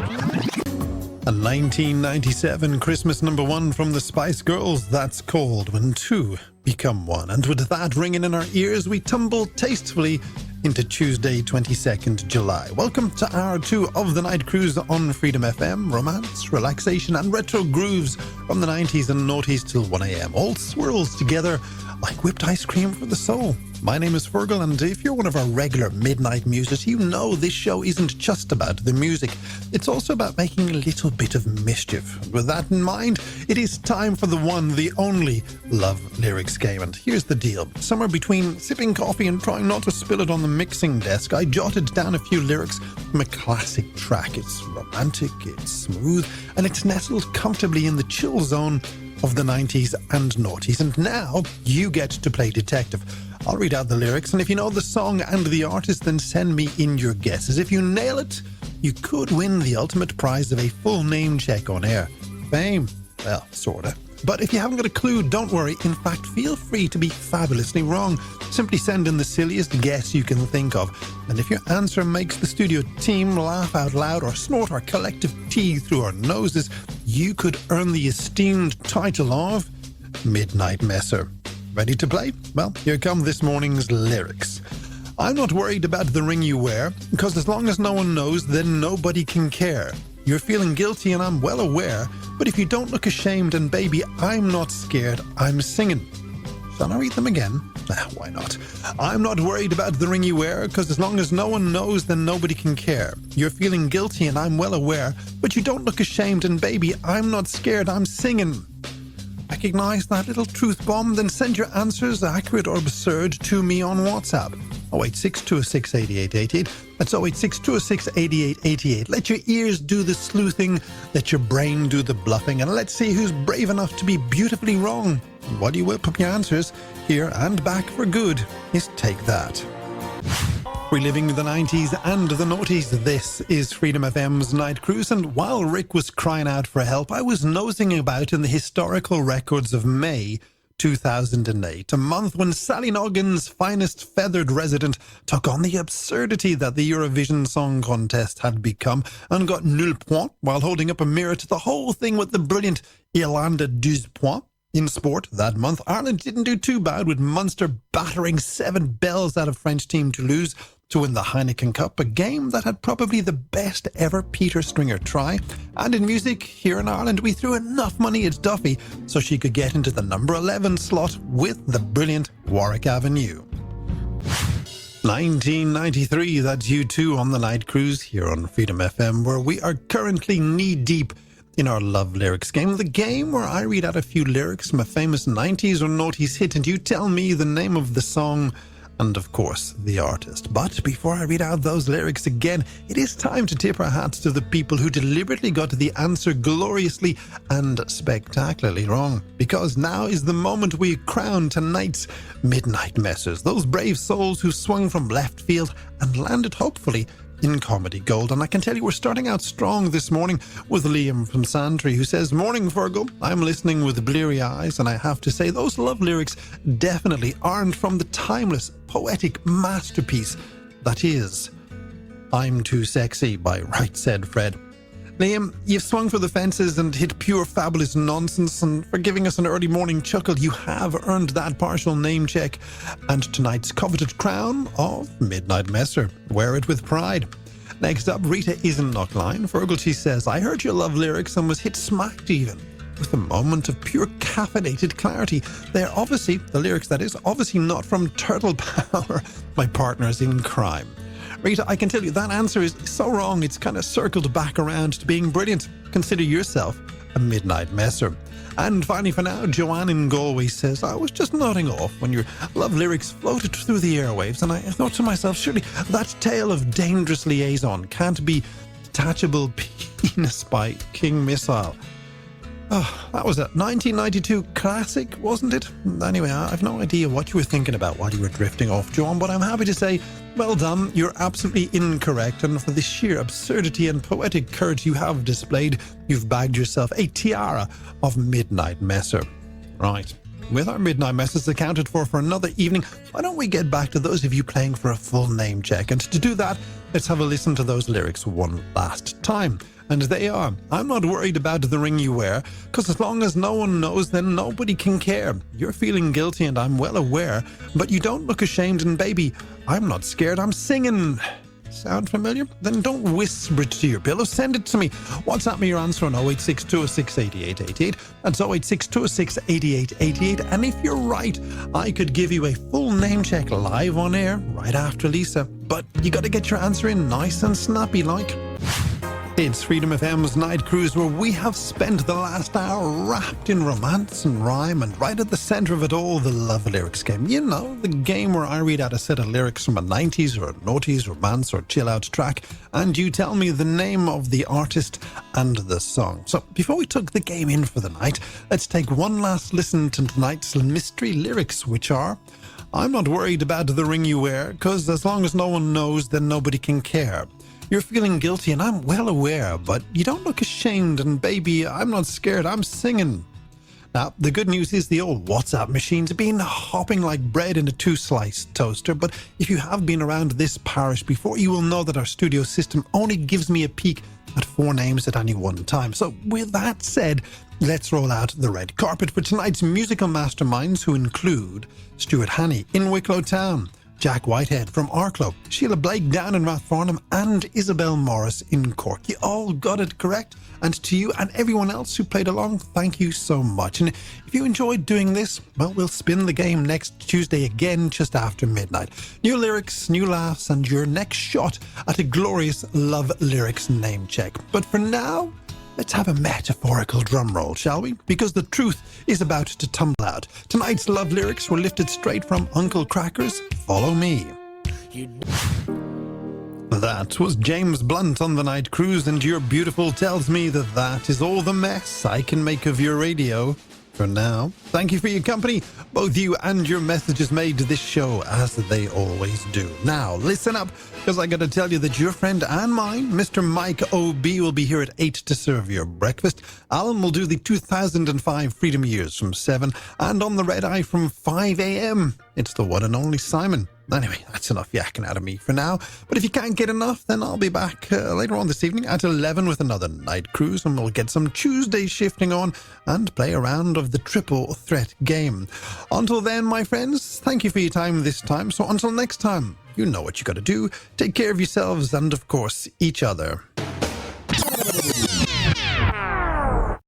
A 1997 Christmas number one from the Spice Girls, that's called When Two Become One. And with that ringing in our ears, we tumble tastefully into Tuesday, 22nd July. Welcome to hour two of the Night Cruise on Freedom FM. Romance, relaxation and retro grooves from the 90s and noughties till 1am. All swirls together like whipped ice cream for the soul. My name is Feargal, and if you're one of our regular midnight musers, you know this show isn't just about the music. It's also about making a little bit of mischief. And with that in mind, it is time for the one, the only Love Lyrics game. And here's the deal. Somewhere between sipping coffee and trying not to spill it on the mixing desk, I jotted down a few lyrics from a classic track. It's romantic, it's smooth, and it's nestled comfortably in the chill zone of the 90s and noughties. And now you get to play detective. I'll read out the lyrics, and if you know the song and the artist, then send me in your guesses. If you nail it, you could win the ultimate prize of a full name check on air. Fame. Well, sorta. But if you haven't got a clue, don't worry. In fact, feel free to be fabulously wrong. Simply send in the silliest guess you can think of. And if your answer makes the studio team laugh out loud or snort our collective tea through our noses, you could earn the esteemed title of Midnight Messer. Ready to play? Well, here come this morning's lyrics. I'm not worried about the ring you wear, because as long as no one knows, then nobody can care. You're feeling guilty and I'm well aware, but if you don't look ashamed, and baby, I'm not scared, I'm singing. Shall I read them again? Why not? I'm not worried about the ring you wear, because as long as no one knows, then nobody can care. You're feeling guilty and I'm well aware, but you don't look ashamed, and baby, I'm not scared, I'm singing. Recognize that little truth bomb? Then send your answers, accurate or absurd, to me on WhatsApp. 086 206 8888. That's 086 206 8888. Let your ears do the sleuthing, let your brain do the bluffing, and let's see who's brave enough to be beautifully wrong. And while you whip up your answers, here and back for good is Take That. Reliving the 90s and the noughties, this is Freedom FM's Night Cruise, and while Rick was crying out for help, I was nosing about in the historical records of May 2008, a month when Sally Noggin's finest feathered resident took on the absurdity that the Eurovision Song Contest had become and got nul point while holding up a mirror to the whole thing with the brilliant Irlanda 12 points. In sport, that month, Ireland didn't do too bad, with Munster battering 7 bells out of French team Toulouse to win the Heineken Cup, a game that had probably the best ever Peter Stringer try. And in music, here in Ireland, we threw enough money at Duffy so she could get into the number 11 slot with the brilliant Warwick Avenue. 1993, that's U2 on the Night Cruise here on Freedom FM, where we are currently knee-deep in our Love Lyrics game, the game where I read out a few lyrics from a famous 90s or noughties hit and you tell me the name of the song and, of course, the artist. But before I read out those lyrics again, it is time to tip our hats to the people who deliberately got the answer gloriously and spectacularly wrong. Because now is the moment we crown tonight's Midnight Messers, those brave souls who swung from left field and landed, hopefully, in comedy gold. And I can tell you we're starting out strong this morning with Liam from Santry, who says, "Morning, Feargal. I'm listening with bleary eyes, and I have to say those love lyrics definitely aren't from the timeless, poetic masterpiece that is I'm Too Sexy by Right Said Fred." Liam, you've swung for the fences and hit pure fabulous nonsense, and for giving us an early morning chuckle, you have earned that partial name check and tonight's coveted crown of Midnight Messer. Wear it with pride. Next up, Rita isn't knockline. Feargal, she says, "I heard your love lyrics and was hit smacked even with a moment of pure caffeinated clarity. They're obviously, the lyrics that is, obviously not from Turtle Power, my partners in crime." Rita, I can tell you that answer is so wrong, it's kind of circled back around to being brilliant. Consider yourself a Midnight Messer. And finally for now, Joanne in Galway says, "I was just nodding off when your love lyrics floated through the airwaves, and I thought to myself, surely that tale of dangerous liaison can't be Detachable Penis by King Missile." Oh, that was a 1992 classic, wasn't it? Anyway, I've no idea what you were thinking about while you were drifting off, Joan, but I'm happy to say, well done, you're absolutely incorrect, and for the sheer absurdity and poetic courage you have displayed, you've bagged yourself a tiara of Midnight Messer. Right, with our midnight messes accounted for another evening, why don't we get back to those of you playing for a full name check? And to do that, let's have a listen to those lyrics one last time. And they are, I'm not worried about the ring you wear, 'cause as long as no one knows, then nobody can care. You're feeling guilty and I'm well aware, but you don't look ashamed, and baby, I'm not scared, I'm singing. Sound familiar? Then don't whisper it to your pillow, send it to me. WhatsApp me your answer on 086 206 8888. That's 086 206 8888. And if you're right, I could give you a full name check live on air right after Lisa. But you gotta get your answer in nice and snappy like. It's Freedom FM's Night Cruise, where we have spent the last hour wrapped in romance and rhyme, and right at the centre of it all, the love lyrics game. You know, the game where I read out a set of lyrics from a 90s or a noughties romance or chill-out track, and you tell me the name of the artist and the song. So before we took the game in for the night, let's take one last listen to tonight's mystery lyrics, which are, I'm not worried about the ring you wear, 'cause as long as no one knows, then nobody can care. You're feeling guilty and I'm well aware, but you don't look ashamed, and baby, I'm not scared, I'm singing. Now, the good news is the old WhatsApp machine's been hopping like bread in a two-slice toaster, but if you have been around this parish before, you will know that our studio system only gives me a peek at 4 names at any one time. So with that said, let's roll out the red carpet for tonight's musical masterminds, who include Stuart Hannay in Wicklow Town, Jack Whitehead from Arklow, Sheila Blake down in Rathfarnham, and Isabel Morris in Cork. You all got it correct. And to you and everyone else who played along, thank you so much. And if you enjoyed doing this, well, we'll spin the game next Tuesday again just after midnight. New lyrics, new laughs, and your next shot at a glorious Love Lyrics name check. But for now, let's have a metaphorical drum roll, shall we? Because the truth is about to tumble out. Tonight's love lyrics were lifted straight from Uncle Cracker's Follow Me. That was James Blunt on the Night Cruise, and Your Beautiful tells me that that is all the mess I can make of your radio for now. Thank you for your company. Both you and your messages made this show, as they always do. Now, listen up, because I got to tell you that your friend and mine, Mr. Mike O.B., will be here at 8 to serve your breakfast. Alan will do the 2005 Freedom Years from 7, and on the Red Eye from 5 a.m., it's the one and only Simon. Anyway, that's enough yakking out of me for now. But if you can't get enough, then I'll be back later on this evening at 11 with another Night Cruise, and we'll get some Tuesday shifting on and play a round of the Triple Threat game. Until then, my friends, thank you for your time this time. So until next time, you know what you got to do. Take care of yourselves and, of course, each other.